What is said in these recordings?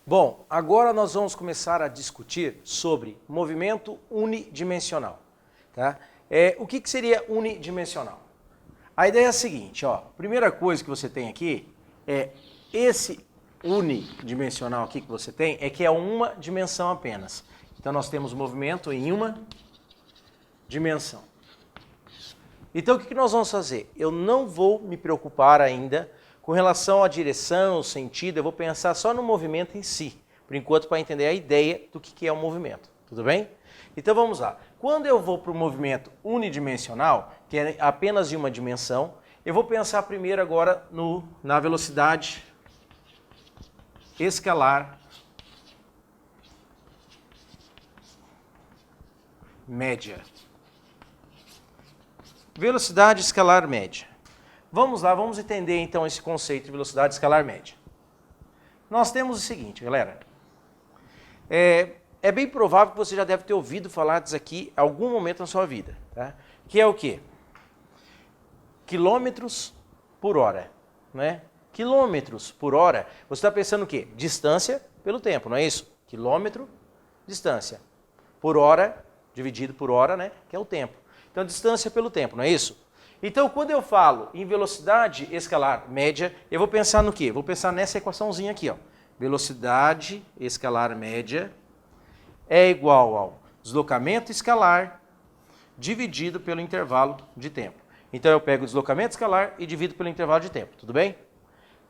Bom, agora nós vamos começar a discutir sobre movimento unidimensional. Tá? O que seria unidimensional? A ideia é a seguinte, ó, primeira coisa que você tem aqui é esse unidimensional aqui que você tem, é que é uma dimensão apenas. Então nós temos movimento em uma dimensão. Então o que nós vamos fazer? Eu não vou me preocupar ainda com relação à direção, sentido, eu vou pensar só no movimento em si, por enquanto, para entender a ideia do que é o movimento. Tudo bem? Então vamos lá. Quando eu vou para o movimento unidimensional, que é apenas de uma dimensão, eu vou pensar primeiro agora na velocidade escalar média. Velocidade escalar média. Vamos lá, vamos entender então esse conceito de velocidade escalar média. Nós temos o seguinte, galera. É bem provável que você já deve ter ouvido falar disso aqui em algum momento na sua vida. Tá? Que é o quê? Quilômetros por hora. Né? Quilômetros por hora, você está pensando o quê? Distância pelo tempo, não é isso? Quilômetro, distância. Por hora, dividido por hora, né? Que é o tempo. Então, distância pelo tempo, não é isso? Então, quando eu falo em velocidade escalar média, eu vou pensar no quê? Vou pensar nessa equaçãozinha aqui, ó. Velocidade escalar média é igual ao deslocamento escalar dividido pelo intervalo de tempo. Então, eu pego o deslocamento escalar e divido pelo intervalo de tempo, tudo bem?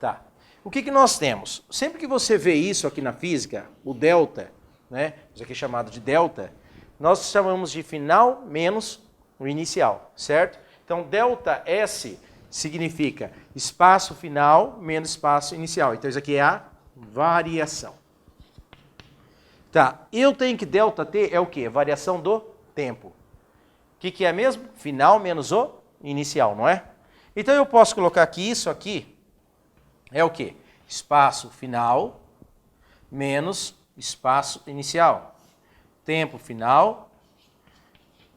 Tá. O que nós temos? Sempre que você vê isso aqui na física, o delta, né? Isso aqui é chamado de delta, nós chamamos de final menos o inicial, certo? Então, delta S significa espaço final menos espaço inicial. Então, isso aqui é a variação. Tá, eu tenho que delta T é o quê? Variação do tempo. O que é mesmo? Final menos o inicial, não é? Então, eu posso colocar que isso aqui é o quê? Espaço final menos espaço inicial. Tempo final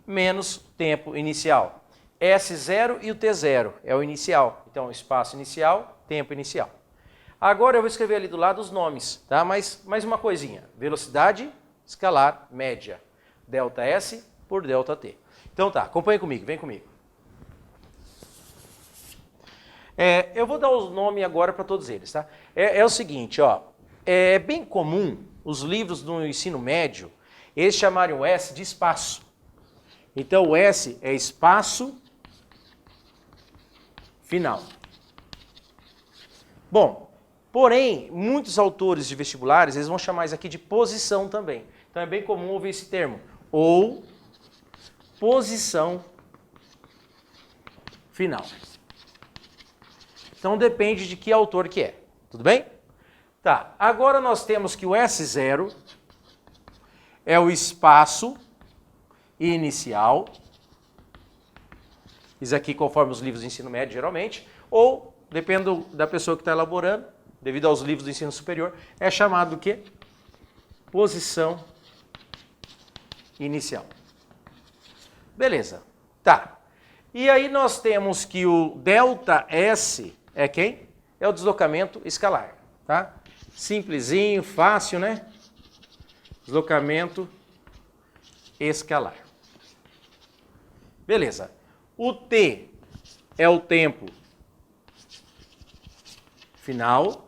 menos tempo inicial. S0 e o T0 é o inicial. Então, espaço inicial, tempo inicial. Agora eu vou escrever ali do lado os nomes, tá? Mas mais uma coisinha. Velocidade escalar média. Delta S por delta T. Então tá, acompanha comigo, vem comigo. Eu vou dar o nome agora para todos eles, tá? É o seguinte, ó. É bem comum os livros do ensino médio, eles chamarem o S de espaço. Então o S é espaço final. Bom, porém, muitos autores de vestibulares, eles vão chamar isso aqui de posição também. Então é bem comum ouvir esse termo. Ou posição final. Então depende de que autor que é. Tudo bem? Tá, agora nós temos que o S0 é o espaço inicial. Isso aqui conforme os livros de ensino médio, geralmente, ou, dependendo da pessoa que está elaborando, devido aos livros do ensino superior, é chamado do quê? Posição inicial. Beleza. Tá. E aí nós temos que o delta S é quem? É o deslocamento escalar. Tá? Simplesinho, fácil, né? Deslocamento escalar. Beleza. O T é o tempo final.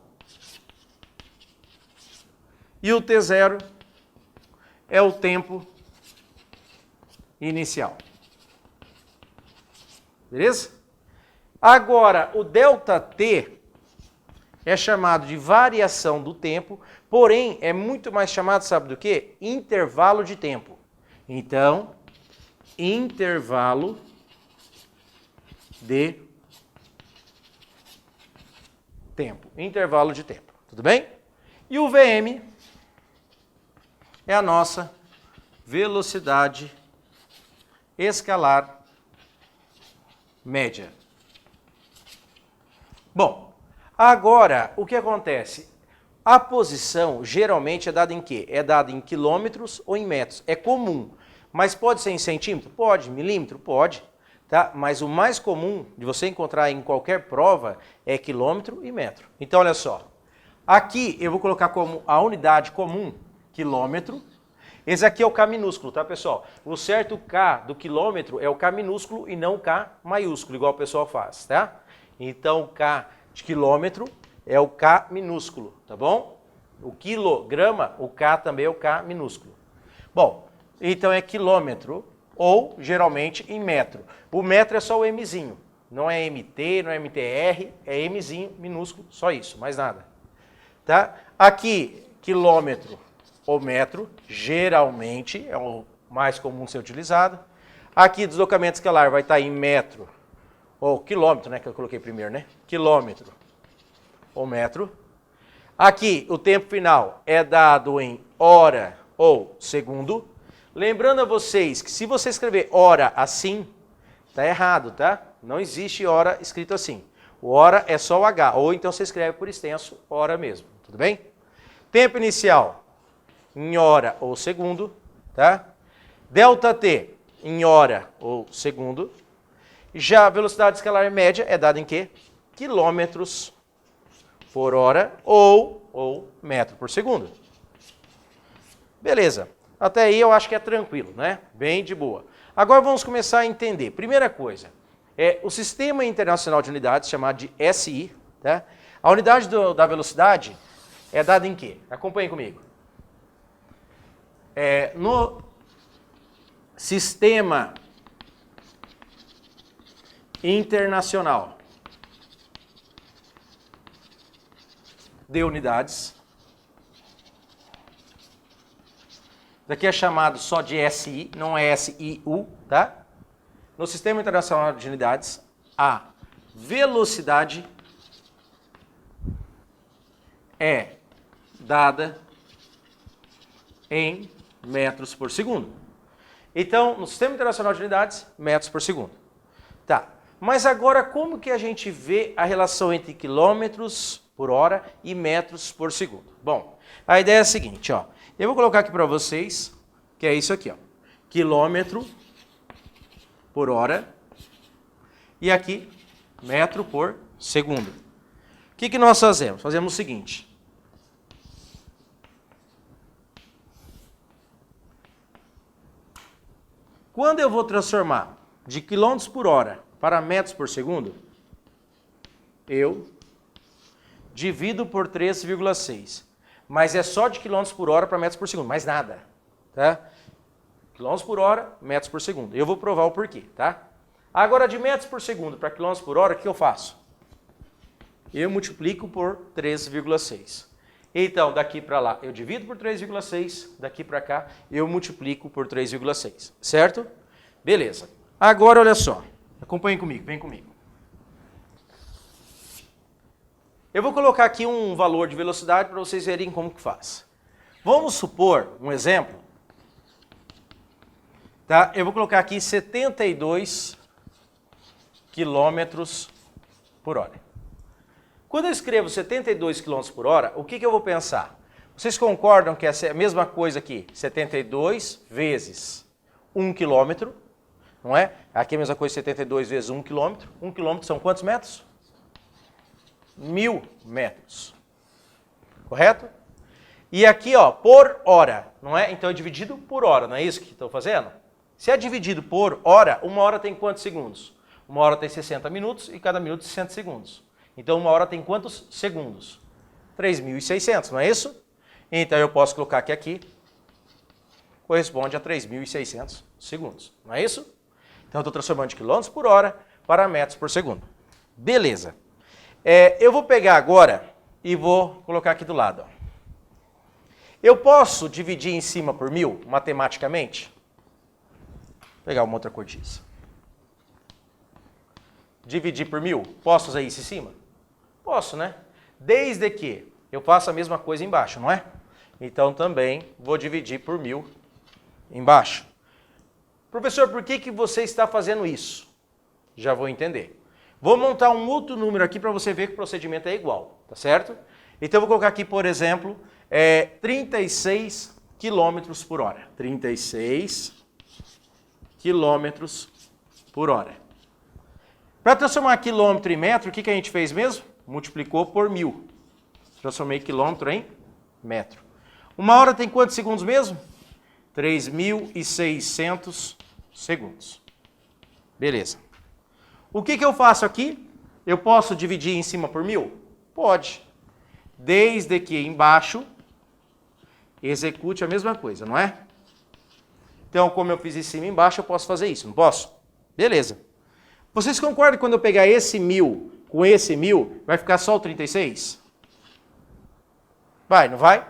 E o T0 é o tempo inicial. Beleza? Agora, o ΔT é chamado de variação do tempo, porém é muito mais chamado, sabe do quê? Intervalo de tempo. Então, intervalo de tempo. Intervalo de tempo. Tudo bem? E o VM é a nossa velocidade escalar média. Bom, agora o que acontece? A posição geralmente é dada em quê? É dada em quilômetros ou em metros. É comum. Mas pode ser em centímetro? Pode. Milímetro? Pode. Tá? Mas o mais comum de você encontrar em qualquer prova é quilômetro e metro. Então, olha só. Aqui eu vou colocar como a unidade comum, quilômetro. Esse aqui é o K minúsculo, tá, pessoal? O certo K do quilômetro é o K minúsculo e não o K maiúsculo, igual o pessoal faz, tá? Então, o K de quilômetro é o K minúsculo, tá bom? O quilograma, o K também é o K minúsculo. Bom, então é quilômetro ou, geralmente, em metro. O metro é só o Mzinho. Não é MT, não é MTR, é Mzinho minúsculo, só isso, mais nada. Tá? Aqui, quilômetro ou metro, geralmente, é o mais comum ser utilizado. Aqui, deslocamento escalar vai estar em metro, ou quilômetro, né, que eu coloquei primeiro, né? Quilômetro ou metro. Aqui, o tempo final é dado em hora ou segundo. Lembrando a vocês que se você escrever hora assim, tá errado, tá? Não existe hora escrito assim. O hora é só o H, ou então você escreve por extenso, hora mesmo, tudo bem? Tempo inicial, em hora ou segundo, tá? Delta T, em hora ou segundo. Já a velocidade escalar média é dada em quê? Quilômetros por hora ou metro por segundo. Beleza. Até aí eu acho que é tranquilo, né? Bem de boa. Agora vamos começar a entender. Primeira coisa, o Sistema Internacional de Unidades, chamado de SI, tá? A unidade da velocidade é dada em quê? Acompanhe comigo. No Sistema Internacional de Unidades, daqui é chamado só de SI, não é SIU, tá? No Sistema Internacional de Unidades, a velocidade é dada em metros por segundo. Então, no Sistema Internacional de Unidades, metros por segundo. Tá, mas agora como que a gente vê a relação entre quilômetros por hora e metros por segundo? Bom, a ideia é a seguinte, ó. Eu vou colocar aqui para vocês, que é isso aqui, ó. Quilômetro por hora e aqui metro por segundo. O que nós fazemos? Fazemos o seguinte. Quando eu vou transformar de quilômetros por hora para metros por segundo, eu divido por 3,6. Mas é só de quilômetros por hora para metros por segundo, mais nada. Tá? Quilômetros por hora, metros por segundo. Eu vou provar o porquê, tá? Agora, de metros por segundo para quilômetros por hora, o que eu faço? Eu multiplico por 3,6. Então, daqui para lá, eu divido por 3,6. Daqui para cá, eu multiplico por 3,6. Certo? Beleza. Agora, olha só. Acompanhe comigo, vem comigo. Eu vou colocar aqui um valor de velocidade para vocês verem como que faz. Vamos supor, um exemplo. Tá? Eu vou colocar aqui 72 quilômetros por hora. Quando eu escrevo 72 km por hora, o que eu vou pensar? Vocês concordam que essa é a mesma coisa aqui? 72 vezes 1 km, não é? Aqui é a mesma coisa, 72 vezes 1 km. 1 km são quantos metros? 1000 metros. Correto? E aqui, ó, por hora, não é? Então é dividido por hora, não é isso que estou fazendo? Se é dividido por hora, uma hora tem quantos segundos? Uma hora tem 60 minutos e cada minuto 60 segundos. Então uma hora tem quantos segundos? 3.600, não é isso? Então eu posso colocar que aqui corresponde a 3.600 segundos, não é isso? Então eu estou transformando de quilômetros por hora para metros por segundo. Beleza. Eu vou pegar agora e vou colocar aqui do lado. Ó. Eu posso dividir em cima por 1000, matematicamente? Vou pegar uma outra cortiça. Dividir por 1000, posso usar isso em cima? Posso, né? Desde que eu faça a mesma coisa embaixo, não é? Então também vou dividir por 1000 embaixo. Professor, por que você está fazendo isso? Já vou entender. Vou montar um outro número aqui para você ver que o procedimento é igual, tá certo? Então eu vou colocar aqui, por exemplo, 36 km por hora. 36 quilômetros por hora. Para transformar quilômetro em metro, o que a gente fez mesmo? Multiplicou por 1000. Transformei quilômetro em metro. Uma hora tem quantos segundos mesmo? 3.600 segundos. Beleza. O que eu faço aqui? Eu posso dividir em cima por 1000? Pode. Desde que embaixo execute a mesma coisa, não é? Então, como eu fiz em cima e embaixo, eu posso fazer isso, não posso? Beleza. Vocês concordam que quando eu pegar esse 1000 com esse 1000, vai ficar só o 36? Vai, não vai?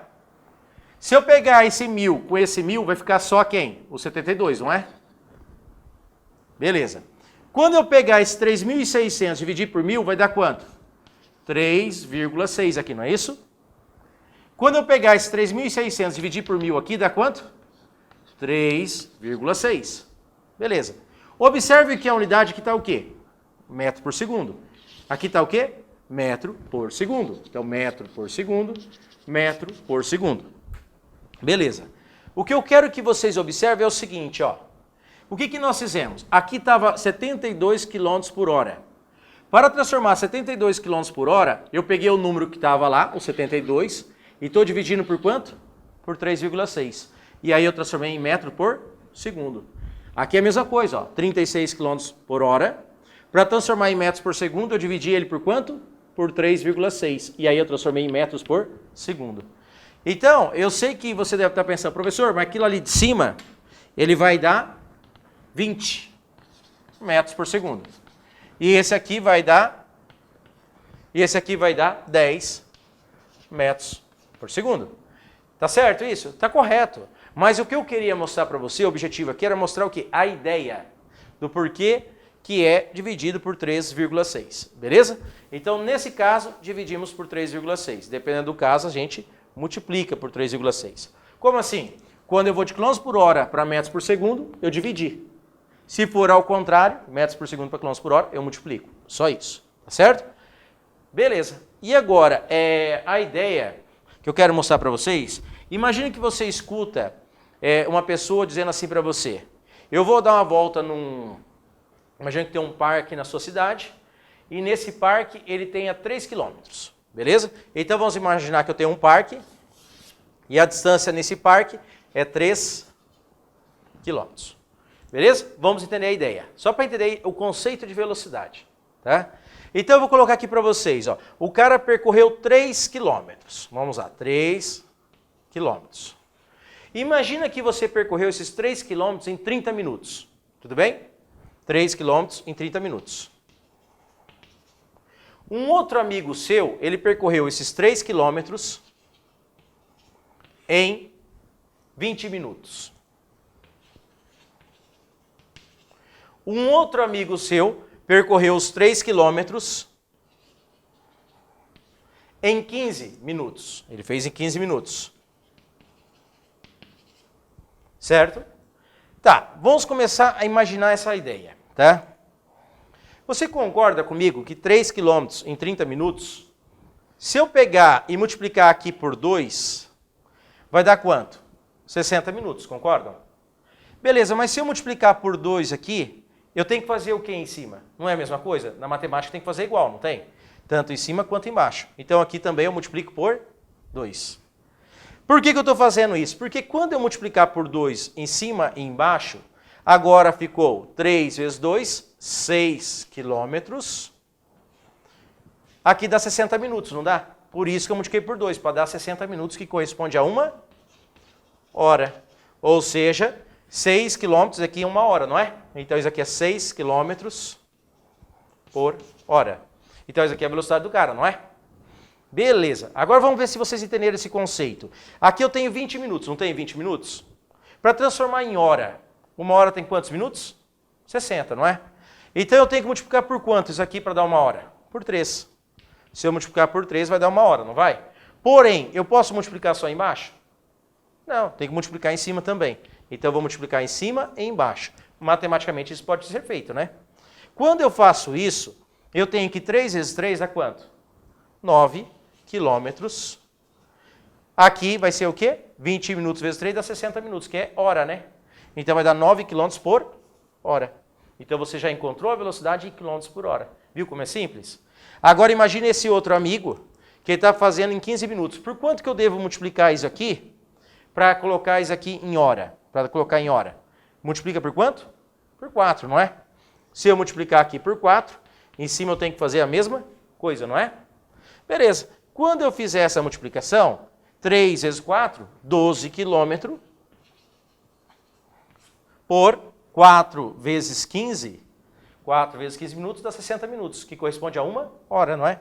Se eu pegar esse 1000 com esse 1000, vai ficar só quem? O 72, não é? Beleza. Quando eu pegar esse 3.600 e dividir por 1000, vai dar quanto? 3,6 aqui, não é isso? Quando eu pegar esse 3.600 e dividir por 1000 aqui, dá quanto? 3,6. Beleza. Observe que a unidade aqui está o quê? Metro por segundo. Aqui está o quê? Metro por segundo. Então, metro por segundo, metro por segundo. Beleza. O que eu quero que vocês observem é o seguinte, ó. O que nós fizemos? Aqui estava 72 km por hora. Para transformar 72 km por hora, eu peguei o número que estava lá, o 72, e estou dividindo por quanto? Por 3,6. E aí eu transformei em metro por segundo. Aqui é a mesma coisa, ó, 36 km por hora. Para transformar em metros por segundo, eu dividi ele por quanto? Por 3,6. E aí eu transformei em metros por segundo. Então, eu sei que você deve estar pensando, professor, mas aquilo ali de cima, ele vai dar 20 metros por segundo. E esse aqui vai dar 10 metros por segundo. Tá certo isso? Tá correto. Mas o que eu queria mostrar para você, o objetivo aqui era mostrar o quê? A ideia do porquê que é dividido por 3,6. Beleza? Então, nesse caso, dividimos por 3,6. Dependendo do caso, a gente multiplica por 3,6. Como assim? Quando eu vou de quilômetros por hora para metros por segundo, eu dividi. Se for ao contrário, metros por segundo para quilômetros por hora, eu multiplico. Só isso. Tá certo? Beleza. E agora, a ideia que eu quero mostrar para vocês, imagine que você escuta uma pessoa dizendo assim para você, eu vou dar uma volta imagina que tem um parque na sua cidade, e nesse parque ele tenha 3 quilômetros. Beleza? Então vamos imaginar que eu tenho um parque, e a distância nesse parque é 3 quilômetros. Beleza? Vamos entender a ideia. Só para entender o conceito de velocidade. Tá? Então eu vou colocar aqui para vocês. Ó, o cara percorreu 3 quilômetros. Vamos lá, 3 quilômetros. Imagina que você percorreu esses 3 quilômetros em 30 minutos. Tudo bem? 3 quilômetros em 30 minutos. Um outro amigo seu, ele percorreu esses 3 quilômetros em 20 minutos. Um outro amigo seu percorreu os 3 quilômetros em 15 minutos. Ele fez em 15 minutos. Certo? Tá, vamos começar a imaginar essa ideia, tá? Você concorda comigo que 3 quilômetros em 30 minutos, se eu pegar e multiplicar aqui por 2, vai dar quanto? 60 minutos, concordam? Beleza, mas se eu multiplicar por 2 aqui, eu tenho que fazer o que em cima? Não é a mesma coisa? Na matemática tem que fazer igual, não tem? Tanto em cima quanto embaixo. Então aqui também eu multiplico por 2. Por que eu estou fazendo isso? Porque quando eu multiplicar por 2 em cima e embaixo, agora ficou 3 vezes 2, 6 quilômetros. Aqui dá 60 minutos, não dá? Por isso que eu multipliquei por 2, para dar 60 minutos, que corresponde a 1 hora. Ou seja, 6 quilômetros aqui em 1 hora, não é? Então isso aqui é 6 quilômetros por hora. Então isso aqui é a velocidade do cara, não é? Beleza. Agora vamos ver se vocês entenderam esse conceito. Aqui eu tenho 20 minutos, não tem 20 minutos? Para transformar em hora, 1 hora tem quantos minutos? 60, não é? Então eu tenho que multiplicar por quanto isso aqui para dar 1 hora? Por 3. Se eu multiplicar por 3 vai dar 1 hora, não vai? Porém, eu posso multiplicar só embaixo? Não, tem que multiplicar em cima também. Então eu vou multiplicar em cima e embaixo. Matematicamente isso pode ser feito, né? Quando eu faço isso, eu tenho que 3 vezes 3 dá quanto? 9 quilômetros. Aqui vai ser o quê? 20 minutos vezes 3 dá 60 minutos, que é hora, né? Então vai dar 9 quilômetros por hora. Então você já encontrou a velocidade em quilômetros por hora. Viu como é simples? Agora imagine esse outro amigo que ele está fazendo em 15 minutos. Por quanto que eu devo multiplicar isso aqui para colocar isso aqui em hora? Para colocar em hora. Multiplica por quanto? Por 4, não é? Se eu multiplicar aqui por 4, em cima eu tenho que fazer a mesma coisa, não é? Beleza. Quando eu fizer essa multiplicação, 3 vezes 4, 12 quilômetros por 4 vezes 15. 4 vezes 15 minutos dá 60 minutos, que corresponde a 1 hora, não é?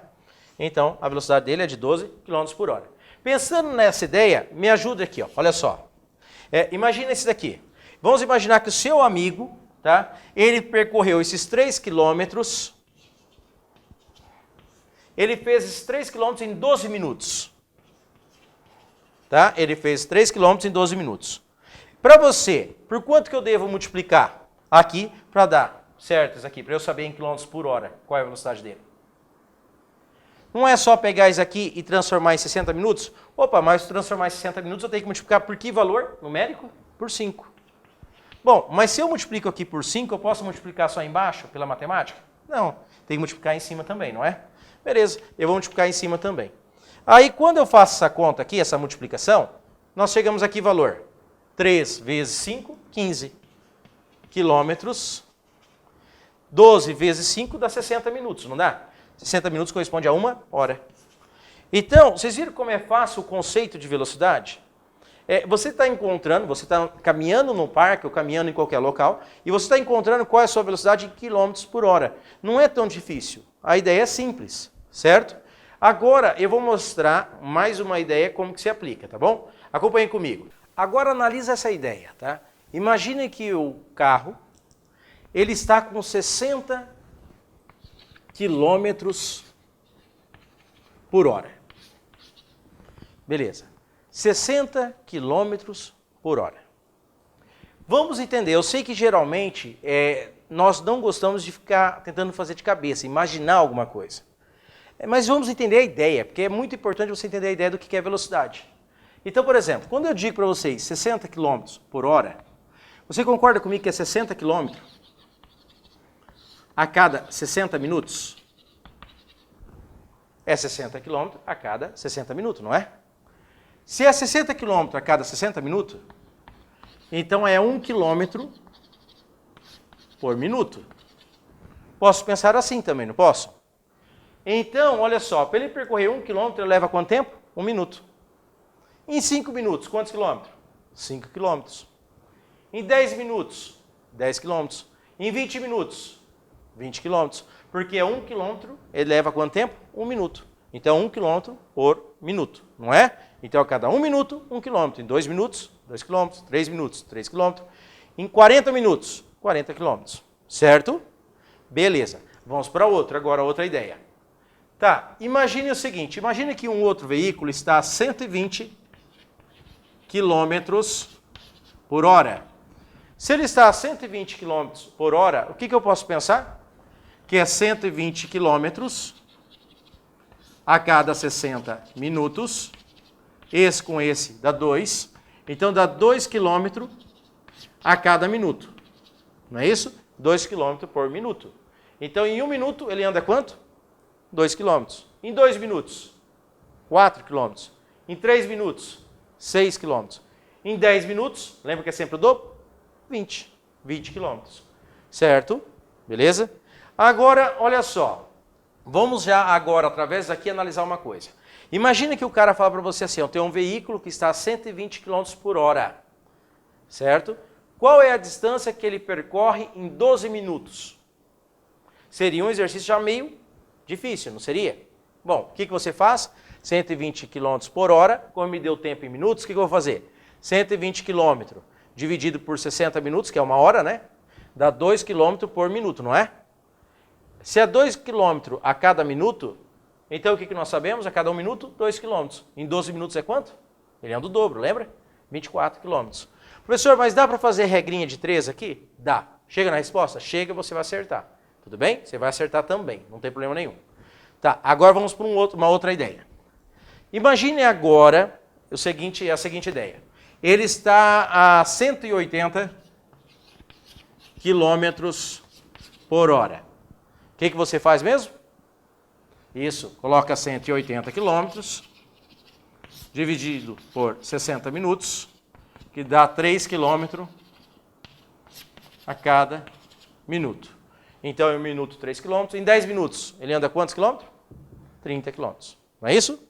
Então, a velocidade dele é de 12 km por hora. Pensando nessa ideia, me ajuda aqui, ó, olha só. Imagina esse daqui. Vamos imaginar que o seu amigo, tá, ele percorreu esses 3 quilômetros, ele fez esses 3 quilômetros em 12 minutos. Tá? Ele fez 3 quilômetros em 12 minutos. Para você, por quanto que eu devo multiplicar aqui para dar certo isso aqui, para eu saber em quilômetros por hora qual é a velocidade dele? Não é só pegar isso aqui e transformar em 60 minutos? Opa, mas transformar em 60 minutos eu tenho que multiplicar por que valor numérico? Por 5. Bom, mas se eu multiplico aqui por 5, eu posso multiplicar só embaixo pela matemática? Não, tem que multiplicar em cima também, não é? Beleza, eu vou multiplicar em cima também. Aí quando eu faço essa conta aqui, essa multiplicação, nós chegamos aqui valor. 3 vezes 5, 15 quilômetros. 12 vezes 5 dá 60 minutos, não dá? 60 minutos corresponde a 1 hora. Então, vocês viram como é fácil o conceito de velocidade? Você está encontrando, você está caminhando no parque ou caminhando em qualquer local, e você está encontrando qual é a sua velocidade em quilômetros por hora. Não é tão difícil. A ideia é simples, certo? Agora, eu vou mostrar mais uma ideia como que se aplica, tá bom? Acompanhem comigo. Agora, analisa essa ideia, tá? Imagine que o carro, ele está com 60 quilômetros por hora. Beleza. 60 quilômetros por hora. Vamos entender, eu sei que geralmente nós não gostamos de ficar tentando fazer de cabeça, imaginar alguma coisa. Mas vamos entender a ideia, porque é muito importante você entender a ideia do que é velocidade. Então, por exemplo, quando eu digo para vocês 60 quilômetros por hora, você concorda comigo que é 60 quilômetros a cada 60 minutos? É 60 quilômetros a cada 60 minutos, não é? Se é 60 quilômetros a cada 60 minutos, então é 1 quilômetro por minuto. Posso pensar assim também, não posso? Então, olha só, para ele percorrer 1 quilômetro, ele leva quanto tempo? 1 minuto. Em 5 minutos, quantos quilômetros? 5 quilômetros. Em 10 minutos, 10 quilômetros. Em 20 minutos, 20 quilômetros. Porque 1 quilômetro, ele leva quanto tempo? 1 minuto. Então, 1 quilômetro por minuto, não é? Então, a cada 1 minuto, 1 quilômetro. Em 2 minutos, 2 quilômetros. 3 minutos, 3 quilômetros. Em 40 minutos, 40 quilômetros. Certo? Beleza. Vamos para outra ideia. Tá, imagine o seguinte, imagine que um outro veículo está a 120 quilômetros por hora. Se ele está a 120 quilômetros por hora, o que eu posso pensar? Que é 120 quilômetros a cada 60 minutos. Esse com esse dá 2. Então dá 2 quilômetros a cada minuto. Não é isso? 2 quilômetros por minuto. Então em 1 minuto ele anda quanto? 2 quilômetros. Em 2 minutos, 4 quilômetros. Em 3 minutos, 6 quilômetros. Em 10 minutos, lembra que é sempre o dobro? 20 quilômetros. Certo? Beleza? Agora, olha só. Vamos já agora, através daqui, analisar uma coisa. Imagina que o cara fala para você assim, eu tenho um veículo que está a 120 km por hora. Certo? Qual é a distância que ele percorre em 12 minutos? Seria um exercício já meio difícil, não seria? Bom, o que você faz? 120 km por hora, como me deu tempo em minutos, o que eu vou fazer? 120 km dividido por 60 minutos, que é 1 hora, né? Dá 2 km por minuto, não é? Se é 2 km a cada minuto, então o que nós sabemos? A cada 1 minuto, 2 km. Em 12 minutos é quanto? Ele anda o dobro, lembra? 24 km. Professor, mas dá para fazer regrinha de 3 aqui? Dá. Chega na resposta? Chega, você vai acertar. Tudo bem? Você vai acertar também, não tem problema nenhum. Tá, agora vamos para uma outra ideia. Imagine agora a seguinte ideia. Ele está a 180 quilômetros por hora. O que você faz mesmo? Isso, coloca 180 quilômetros, dividido por 60 minutos, que dá 3 quilômetros a cada minuto. Então, em 1 minuto, 3 quilômetros. Em 10 minutos, ele anda quantos quilômetros? 30 quilômetros. Não é isso?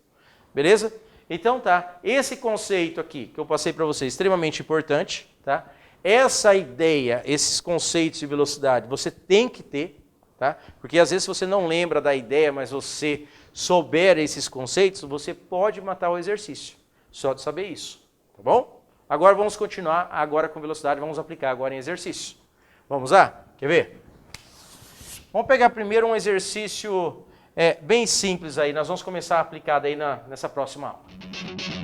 Beleza? Então, tá. Esse conceito aqui, que eu passei para vocês, extremamente importante, tá? Essa ideia, esses conceitos de velocidade, você tem que ter, tá? Porque às vezes você não lembra da ideia, mas você souber esses conceitos, você pode matar o exercício. Só de saber isso, tá bom? Agora vamos continuar agora com velocidade, vamos aplicar agora em exercício. Vamos lá? Quer ver? Vamos pegar primeiro um exercício bem simples aí, nós vamos começar a aplicar daí nessa próxima aula.